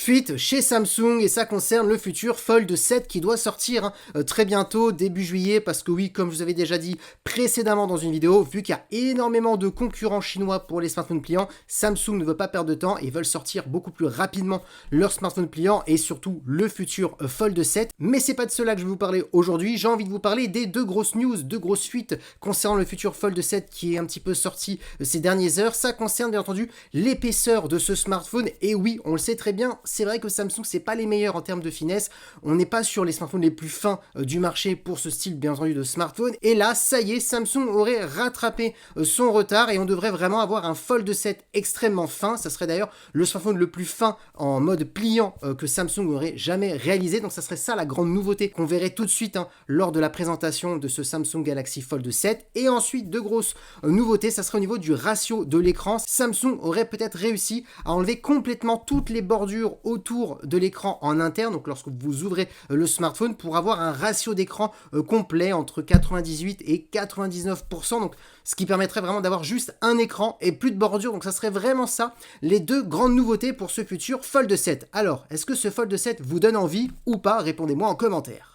Fuite chez Samsung et ça concerne le futur Fold 7 qui doit sortir très bientôt, début juillet, parce que oui, comme je vous avais déjà dit précédemment dans une vidéo, vu qu'il y a énormément de concurrents chinois pour les smartphones pliants, Samsung ne veut pas perdre de temps et veulent sortir beaucoup plus rapidement leurs smartphones pliants et surtout le futur Fold 7. Mais c'est pas de cela que je vais vous parler aujourd'hui, j'ai envie de vous parler des deux grosses news, deux grosses fuites concernant le futur Fold 7 qui est un petit peu sorti ces dernières heures. Ça concerne bien entendu l'épaisseur de ce smartphone et oui, on le sait très bien, c'est vrai que Samsung c'est pas les meilleurs en termes de finesse, on n'est pas sur les smartphones les plus fins du marché pour ce style bien entendu de smartphone, et là ça y est, Samsung aurait rattrapé son retard et on devrait vraiment avoir un Fold 7 extrêmement fin. Ça serait d'ailleurs le smartphone le plus fin en mode pliant que Samsung aurait jamais réalisé, donc ça serait ça la grande nouveauté qu'on verrait tout de suite lors de la présentation de ce Samsung Galaxy Fold 7. Et ensuite, deux grosses nouveautés, ça serait au niveau du ratio de l'écran. Samsung aurait peut-être réussi à enlever complètement toutes les bordures autour de l'écran en interne, donc lorsque vous ouvrez le smartphone, pour avoir un ratio d'écran complet entre 98 et 99%, donc ce qui permettrait vraiment d'avoir juste un écran et plus de bordures. Donc ça serait vraiment ça, les deux grandes nouveautés pour ce futur Fold 7. Alors, est-ce que ce Fold 7 vous donne envie ou pas? Répondez-moi en commentaire.